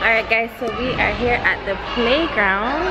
Alright guys, so we are here at the playground.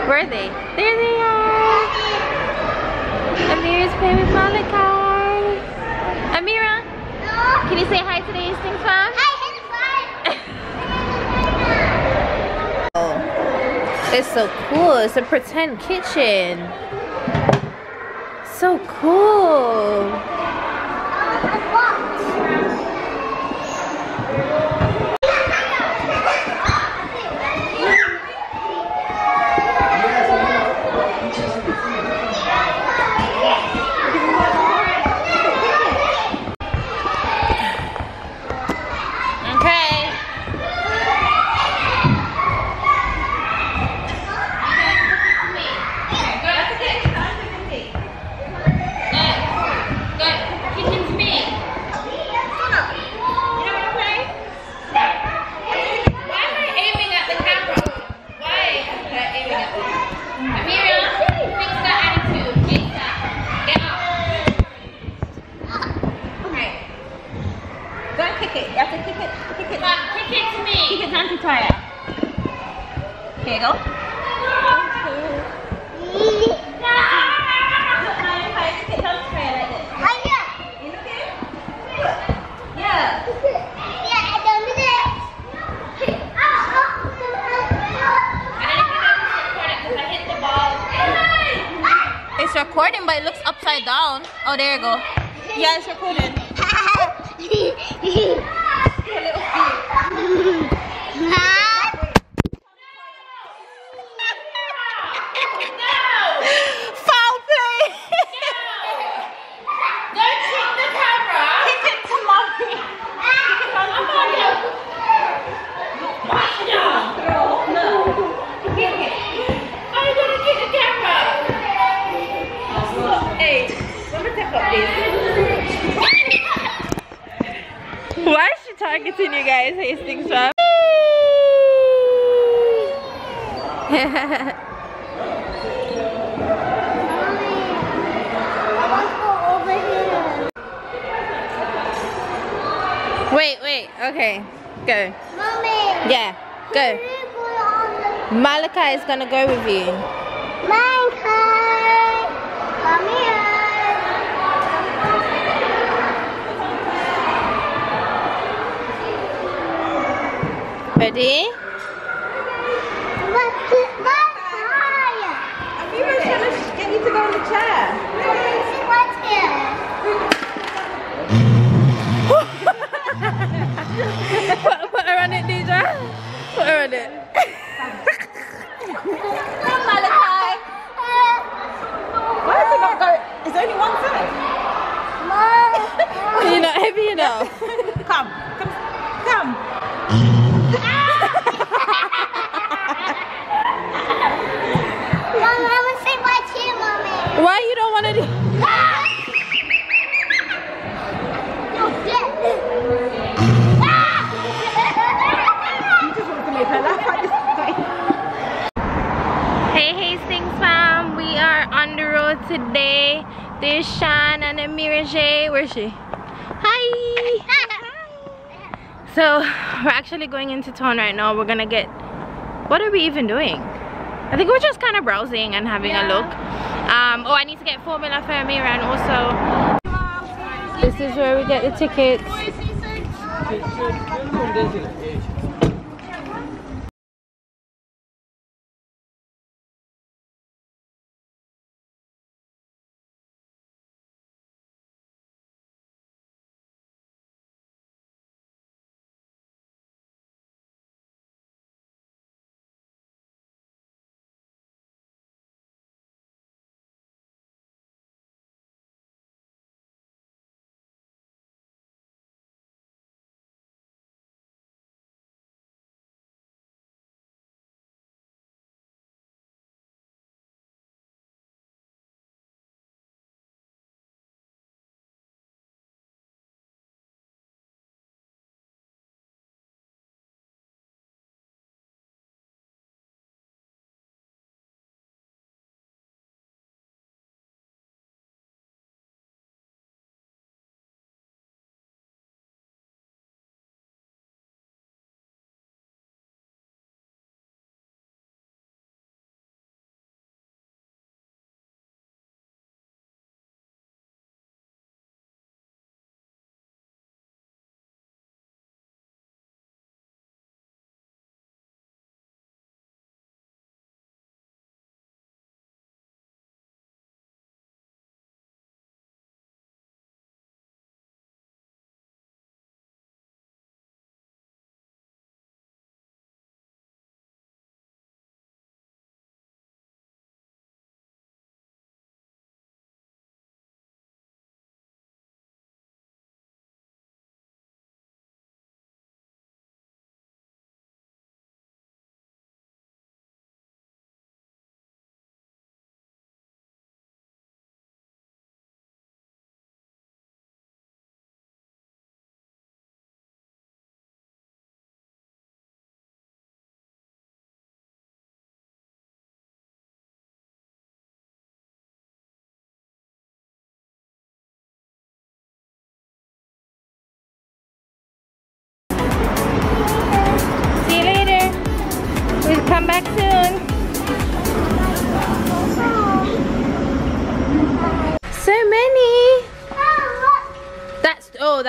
Where are they? There they are! Amira's playing with Malachi. Amira, can you say hi to the Hastings fam? Hi, Hastings fam! It's so cool. It's a pretend kitchen. So cool. Here you go. It's recording, but it looks upside down. Oh, there you go. Yeah, it's recording. Why is she targeting you guys, Hastings fam? Wait, okay, go. Mommy. Yeah, go. Malachi is gonna go with you. Malachi, come here. Ready? We were trying to get you to go on the chair. Put her on it, Deidre. Put her on it. Come, Malachi. Why is it not going? Is there only one side? You're not heavy enough. Come. Why you don't want to do? Hey Hastings fam, we are on the road today. There's Shan and Amira J. Where's she? Hi! So we're actually going into town right now. We're gonna get, what are we even doing? I think we're just kind of browsing and having a look. Oh, I need to get formula for Amira, and also this is where we get the tickets.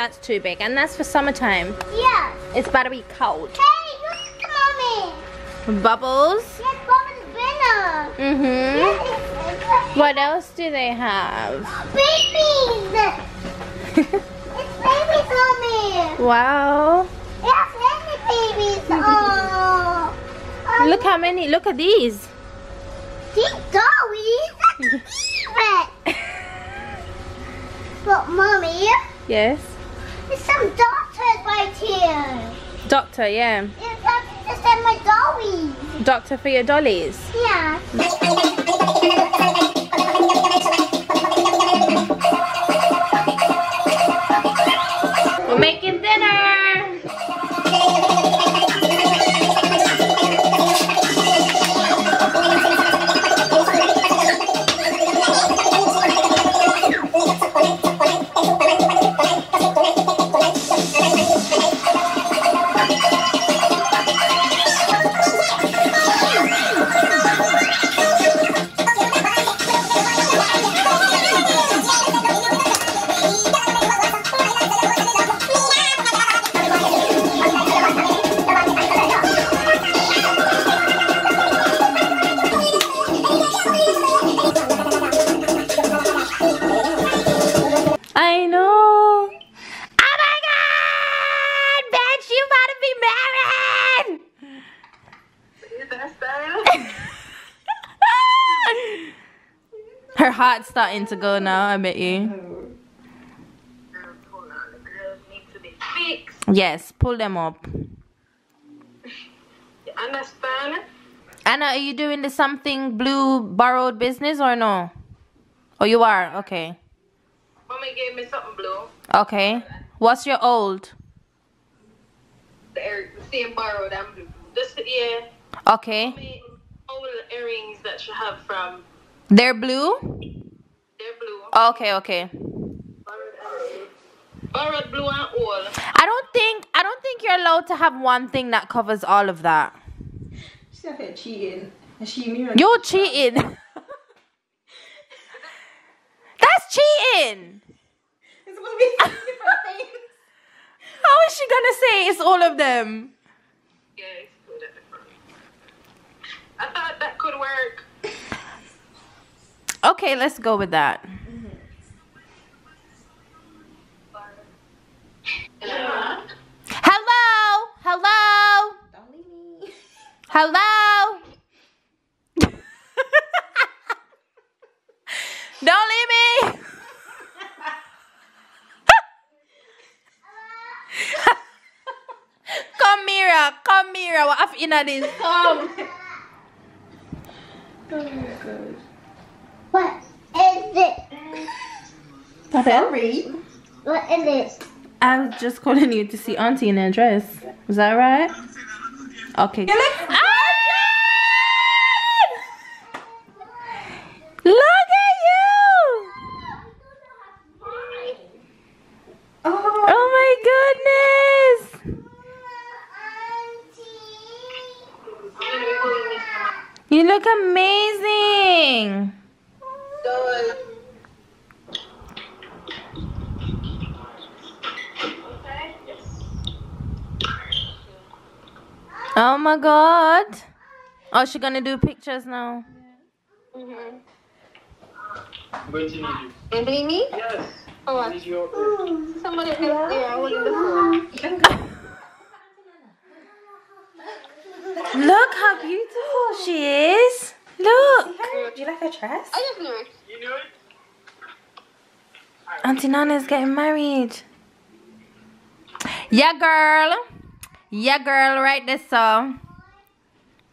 that's too big. And that's for summertime. Yeah. It's about to be cold. Hey, look, Mommy. Bubbles. Yes, Bubbles winner. Mm-hmm. Yes, What else do they have? babies. It's babies, Mommy. Wow. Yes, many babies. Oh. Look how many. Look at these. These dollies. But Mommy, Yes. there's some doctors right here. Doctor, yeah. It's something to send my dollies. Doctor for your dollies. Yeah. We're making dinner. I know. Oh my God, bitch, you about to be married. Her heart's starting to go now, I bet you. Yes, pull them up. You understand? Anna, are you doing the something blue borrowed business or no? Oh, you are? Okay. Mommy gave me something blue. Okay. What's your old? The same borrowed and blue. Just yeah. Okay. Me old earrings that she have from. They're blue? They're blue. Okay, okay. Borrowed blue and old. I don't think you're allowed to have one thing that covers all of that. She's out here cheating. And she mirror. You're cheating. That's cheating. It's supposed to be different things. How is she gonna say it's all of them? Yeah, it's good at the front. I thought that could work. Okay, let's go with that. Hello? Hello? Don't leave me. Hello? Don't leave me. Come Mira. What have you this? Come. Oh my god. What is it? Sorry. What is it? I was just calling you to see Auntie in her dress. Is that right? Okay. Ah! Look at you! Oh my goodness! You look amazing! Oh my god! Oh, she's gonna do pictures now. I'm going to need you. You need me? Yes. Oh, I need you up there. somebody else there. I was in the phone. Look how beautiful she is. Look. Do you like her dress? I just knew it. You knew it? Auntie Nana's getting married. Yeah, girl. Yeah, girl, right there, so.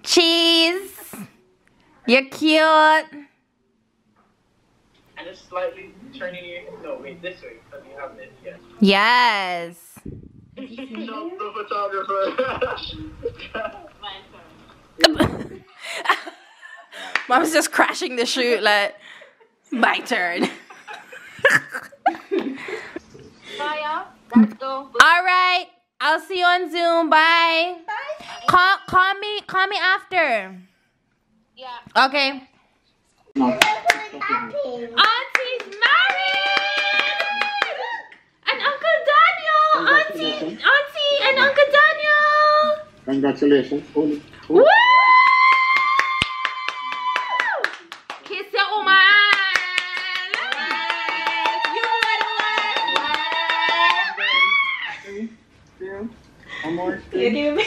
Cheese. You're cute. And just slightly turning your... No, wait, this way. Because you have this, yes. Yes. No, the photographer. Mom's just crashing the shoot like, my turn. Maya, let's go. Alright. I'll see you on Zoom. Bye. Bye. Call me after. Yeah. Okay. Happy. Auntie's married! And Uncle Daniel! Auntie and Uncle Daniel. Congratulations. Woo! Kiss your woman. You One more. You give me.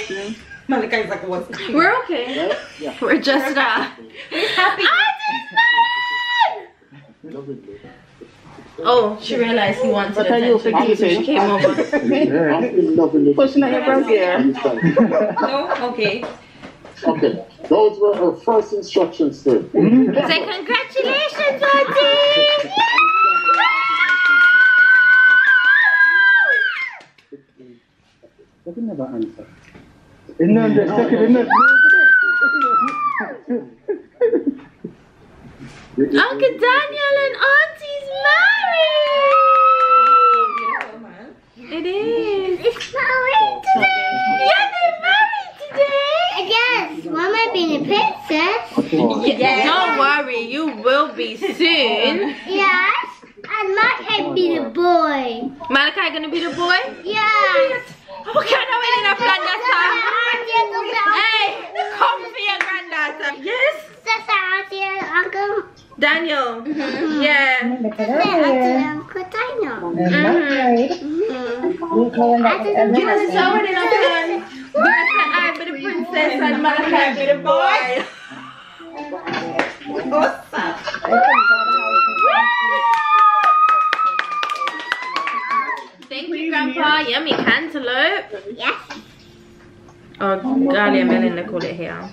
Malika is like, what's going on? We're okay. Yeah. We're just Happy. Oh, she realized he wanted attention. She came over. Pushing at your brother. No? Okay. Okay. Those were our first instructions, sir. Say congratulations, Auntie! I can never answer. Uncle Daniel and Auntie's married! Beautiful, man. It is. It's married today. Yeah, they're married today. Yes, Mama being a princess. Yeah. Don't worry, you will be soon. Yes, and Malachi be the boy. Malachi gonna be the boy? Yes. What kind of wedding of granddaughter? Hey, come for your granddaughter. Yes? That's Auntie and Uncle. Daniel. Yeah. That's Auntie and Uncle Daniel. You know, this is our wedding of son. Birth and I be the princess and Malachi be the boy. Thank you, Grandpa. Yummy cantaloupe. Yes. Oh, Galia Melinda call it here.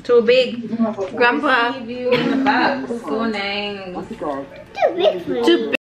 Too big. Grandpa. View in the back. So nice. Too big for me. Too big.